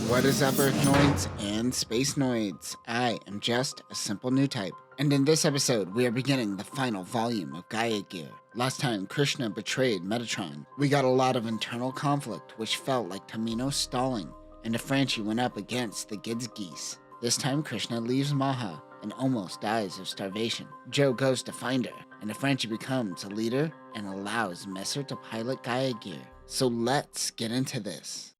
What is up, Earthnoids and Space Noids? I am just a simple Newtype, and in this episode, we are beginning the final volume of Gaia Gear. Last time, Krishna betrayed Metatron. We got a lot of internal conflict, which felt like Tamino stalling, and Afranchi went up against the Gids Geese. This time, Krishna leaves Maha and almost dies of starvation. Joe goes to find her, and Afranchi becomes a leader and allows Messer to pilot Gaia Gear. So let's get into this.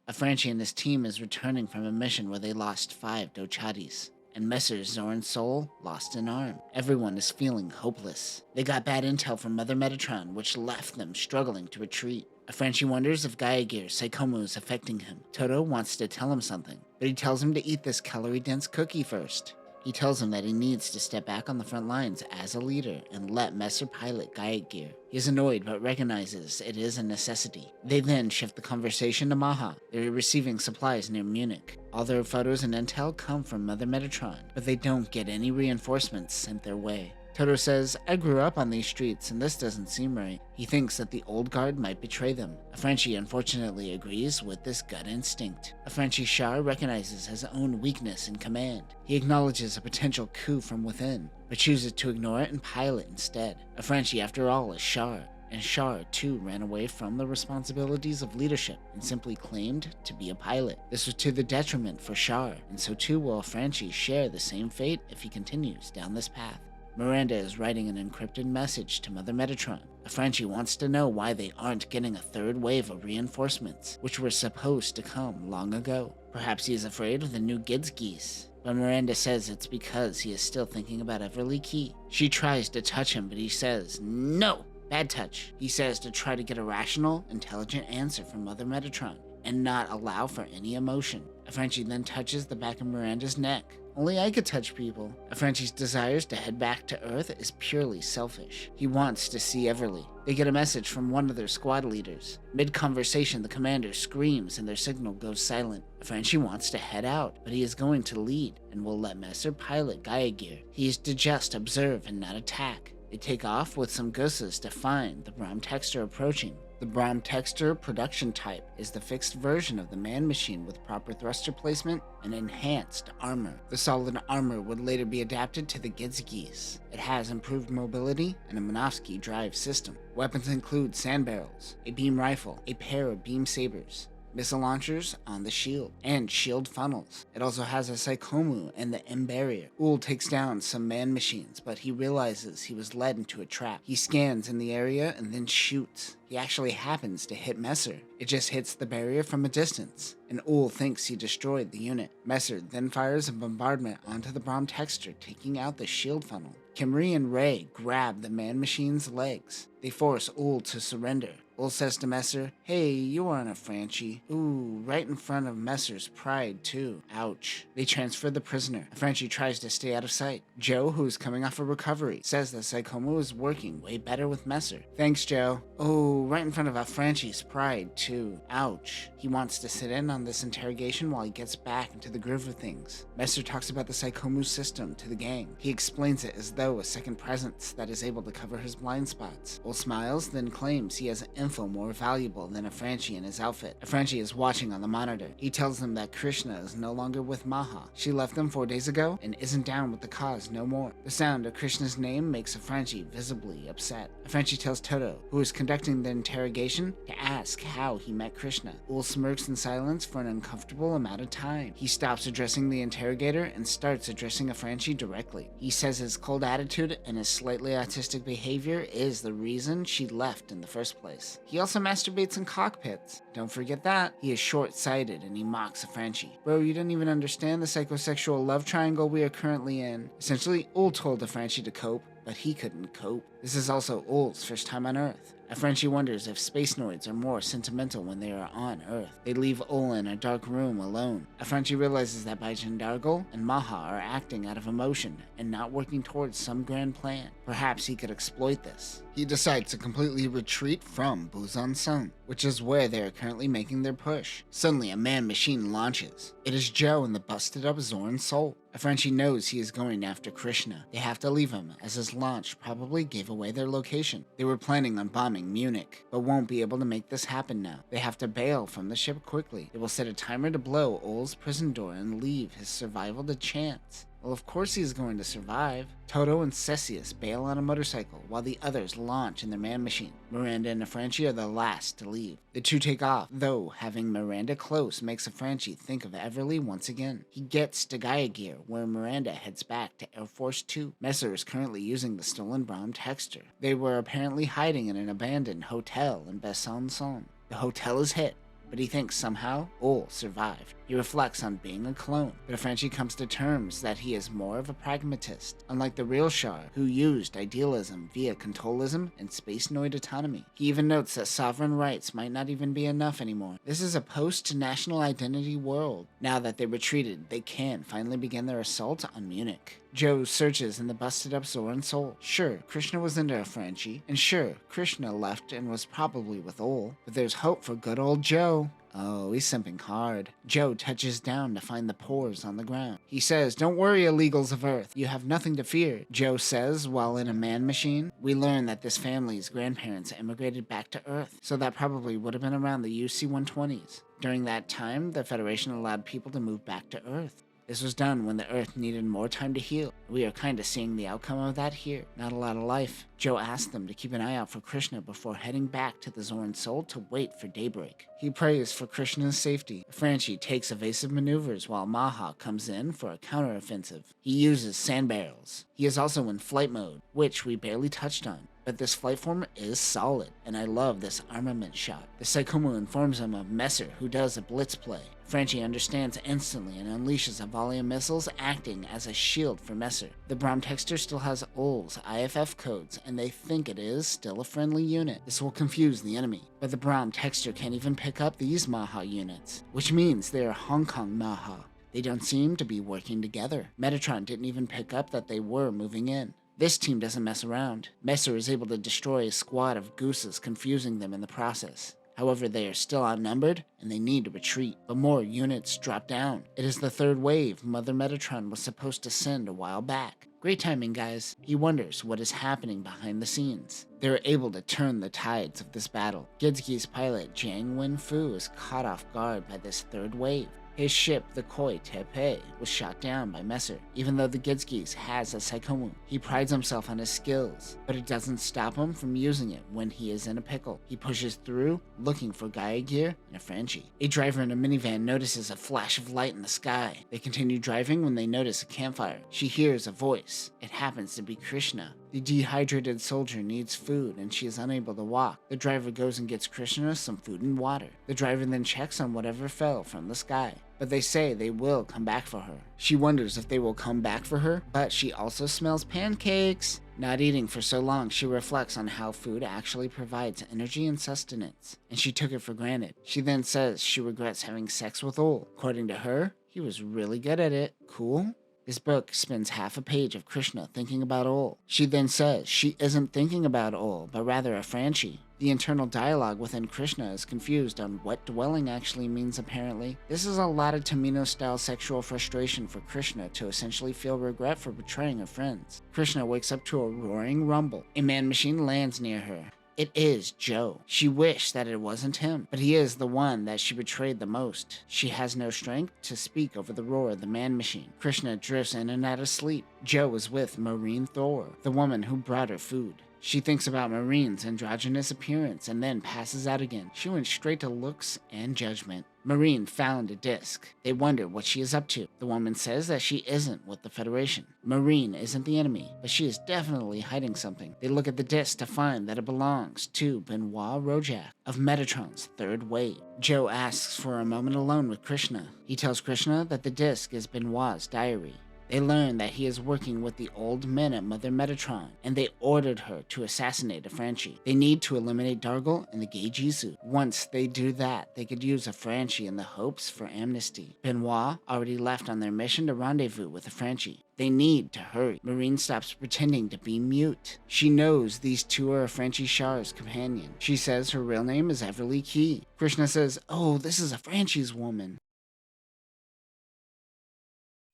Afranchi and his team is returning from a mission where they lost 5 Dochatis, and Messer Zoran's soul lost an arm. Everyone is feeling hopeless. They got bad intel from Mother Metatron, which left them struggling to retreat. Afranchi wonders if Gaia Gear's Psychomu is affecting him. Toto wants to tell him something, but he tells him to eat this calorie-dense cookie first. He tells him that he needs to step back on the front lines as a leader and let Messer pilot Gaia Gear. He is annoyed but recognizes it is a necessity. They then shift the conversation to Maha. They're receiving supplies near Munich. All their photos and intel come from Mother Metatron, but they don't get any reinforcements sent their way. Toto says, I grew up on these streets and this doesn't seem right. He thinks that the old guard might betray them. Afranchi unfortunately agrees with this gut instinct. Afranchi Shah recognizes his own weakness in command. He acknowledges a potential coup from within, but chooses to ignore it and pilot instead. Afranchi, after all, is Shah, and Shah too ran away from the responsibilities of leadership and simply claimed to be a pilot. This was to the detriment for Shah, and so too will Afranchi share the same fate if he continues down this path. Miranda is writing an encrypted message to Mother Metatron. Afranchi wants to know why they aren't getting a third wave of reinforcements, which were supposed to come long ago. Perhaps he is afraid of the new Gids Geese. But Miranda says it's because he is still thinking about Everly Key. She tries to touch him, but he says, no! Bad touch. He says to try to get a rational, intelligent answer from Mother Metatron, and not allow for any emotion. Afranchi then touches the back of Miranda's neck. Only I could touch people. Afranchi's desires to head back to Earth is purely selfish. He wants to see Everly. They get a message from one of their squad leaders. Mid-conversation, the commander screams and their signal goes silent. Afranchi wants to head out, but he is going to lead and will let Messer pilot Gaia Gear. He is to just observe and not attack. They take off with some guesses to find the Bromb Texter approaching. The Bromb Texter production type is the fixed version of the man machine with proper thruster placement and enhanced armor. The solid armor would later be adapted to the Gids Geese. It has improved mobility and a Minovsky drive system. Weapons include sand barrels, a beam rifle, a pair of beam sabers, missile launchers on the shield, and shield funnels. It also has a Psychomu and the M barrier. Ull takes down some man machines, but he realizes he was led into a trap. He scans in the area and then shoots. He actually happens to hit Messer. It just hits the barrier from a distance, and Ull thinks he destroyed the unit. Messer then fires a bombardment onto the Bromb Texter, taking out the shield funnel. Kimri and Ray grab the man machine's legs. They force Ull to surrender. Ull says to Messer, hey, you aren't a Afranchi. Ooh, right in front of Messer's pride, too. Ouch. They transfer the prisoner. Afranchi tries to stay out of sight. Joe, who is coming off a recovery, says that Psychomu is working way better with Messer. Thanks, Joe. Oh, right in front of Afranchi's pride, too. Ouch. He wants to sit in on this interrogation while he gets back into the groove of things. Messer talks about the Psychomu system to the gang. He explains it as though a second presence that is able to cover his blind spots. Ull smiles, then claims he has info more valuable than Afranchi in his outfit. Afranchi is watching on the monitor. He tells them that Krishna is no longer with Maha. She left them 4 days ago and isn't down with the cause no more. The sound of Krishna's name makes Afranchi visibly upset. Afranchi tells Toto, who is conducting the interrogation, to ask how he met Krishna. Ull smirks in silence for an uncomfortable amount of time. He stops addressing the interrogator and starts addressing Afranchi directly. He says his cold attitude and his slightly autistic behavior is the reason she left in the first place. He also masturbates in cockpits. Don't forget that. He is short-sighted and he mocks Afranchi. Bro, you don't even understand the psychosexual love triangle we are currently in. Essentially, Ull told Afranchi to cope, but he couldn't cope. This is also Ull's first time on Earth. Afranchi wonders if space noids are more sentimental when they are on Earth. They leave Ull in a dark room alone. Afranchi realizes that Baijan Dargol and Maha are acting out of emotion and not working towards some grand plan. Perhaps he could exploit this. He decides to completely retreat from Busan Sun, which is where they are currently making their push. Suddenly, a man machine launches. It is Joe and the busted up Zoran Soul. Frenchie knows he is going after Krishna. They have to leave him, as his launch probably gave away their location. They were planning on bombing Munich, but won't be able to make this happen now. They have to bail from the ship quickly. They will set a timer to blow Ol's prison door and leave his survival to chance. Well, of course he's going to survive. Toto and Cesius bail on a motorcycle, while the others launch in their man-machine. Miranda and Afranchi are the last to leave. The two take off, though having Miranda close makes Afranchi think of Everly once again. He gets to Gaia Gear, where Miranda heads back to Air Force 2. Messer is currently using the stolen Bromb texture. They were apparently hiding in an abandoned hotel in Besançon. The hotel is hit, but he thinks somehow Ol survived. He reflects on being a clone, but Frenchie comes to terms that he is more of a pragmatist, unlike the real Shar, who used idealism via controlism and space-noid autonomy. He even notes that sovereign rights might not even be enough anymore. This is a post-national identity world. Now that they retreated, they can finally begin their assault on Munich. Joe searches in the busted-up Zoran soul. Sure, Krishna was into Frenchie, and sure, Krishna left and was probably with Ol, but there's hope for good old Joe. Oh, he's simping hard. Joe touches down to find the pores on the ground. He says, "Don't worry, illegals of Earth. You have nothing to fear," Joe says while in a man-machine. We learn that this family's grandparents immigrated back to Earth, so that probably would have been around the UC-120s. During that time, the Federation allowed people to move back to Earth. This was done when the Earth needed more time to heal. We are kinda seeing the outcome of that here. Not a lot of life. Joe asked them to keep an eye out for Krishna before heading back to the Zoran Soul to wait for daybreak. He prays for Krishna's safety. Franchi takes evasive maneuvers while Maha comes in for a counteroffensive. He uses sand barrels. He is also in flight mode, which we barely touched on. But this flight form is solid, and I love this armament shot. The Psychomu informs him of Messer, who does a blitz play. Franchi understands instantly and unleashes a volley of missiles, acting as a shield for Messer. The Bromb texture still has Ol's IFF codes, and they think it is still a friendly unit. This will confuse the enemy, but the Bromb texture can't even pick up these Maha units, which means they are Hong Kong Maha. They don't seem to be working together. Metatron didn't even pick up that they were moving in. This team doesn't mess around. Messer is able to destroy a squad of gooses, confusing them in the process. However, they are still outnumbered, and they need to retreat. But more units drop down. It is the third wave Mother Metatron was supposed to send a while back. Great timing, guys. He wonders what is happening behind the scenes. They are able to turn the tides of this battle. Gidski's pilot, Jiang Wenfu, is caught off guard by this third wave. His ship, the Koi Tepe, was shot down by Messer. Even though the Gidskis has a Psychomu, he prides himself on his skills, but it doesn't stop him from using it when he is in a pickle. He pushes through, looking for Gaia gear and a Franchi. A driver in a minivan notices a flash of light in the sky. They continue driving when they notice a campfire. She hears a voice. It happens to be Krishna. The dehydrated soldier needs food and she is unable to walk. The driver goes and gets Krishna some food and water. The driver then checks on whatever fell from the sky, but they say they will come back for her. She wonders if they will come back for her, but she also smells pancakes. Not eating for so long, she reflects on how food actually provides energy and sustenance, and she took it for granted. She then says she regrets having sex with Ol. According to her, he was really good at it. Cool? This book spends half a page of Krishna thinking about Ol. She then says she isn't thinking about Ol, but rather a Franchi. The internal dialogue within Krishna is confused on what dwelling actually means apparently. This is a lot of Tamino-style sexual frustration for Krishna to essentially feel regret for betraying her friends. Krishna wakes up to a roaring rumble. A man-machine lands near her. It is Joe. She wished that it wasn't him, but he is the one that she betrayed the most. She has no strength to speak over the roar of the man-machine. Krishna drifts in and out of sleep. Joe is with Marine Thor, the woman who brought her food. She thinks about Marine's androgynous appearance and then passes out again. She went straight to looks and judgment. Marine found a disc. They wonder what she is up to. The woman says that she isn't with the Federation. Marine isn't the enemy, but she is definitely hiding something. They look at the disc to find that it belongs to Benoit Rojak of Metatron's third wave. Joe asks for a moment alone with Krishna. He tells Krishna that the disc is Benoit's diary. They learn that he is working with the old men at Mother Metatron, and they ordered her to assassinate a Franchi. They need to eliminate Dargle and the Gay Jisoo. Once they do that, they could use a Franchi in the hopes for amnesty. Benoit already left on their mission to rendezvous with the Franchi. They need to hurry. Marine stops pretending to be mute. She knows these two are a Franchi Shar's companion. She says her real name is Everly Key. Krishna says, "Oh, this is a Franchi's woman."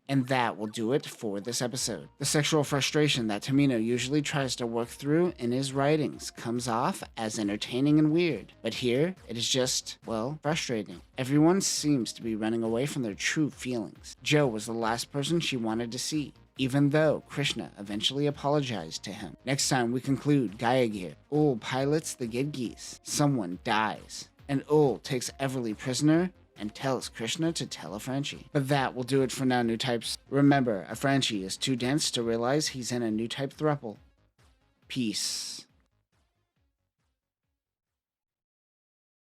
And that will do it for this episode. The sexual frustration that Tomino usually tries to work through in his writings comes off as entertaining and weird, but here it is just, well, frustrating. Everyone seems to be running away from their true feelings. Joe was the last person she wanted to see, even though Krishna eventually apologized to him. Next time we conclude Gaia Gear. Ul pilots the Gidgeese. Someone dies, and Ul takes Everly prisoner and tells Krishna to tell a Frenchie. But that will do it for now, Newtypes. Remember, a Frenchie is too dense to realize he's in a Newtype throuple. Peace.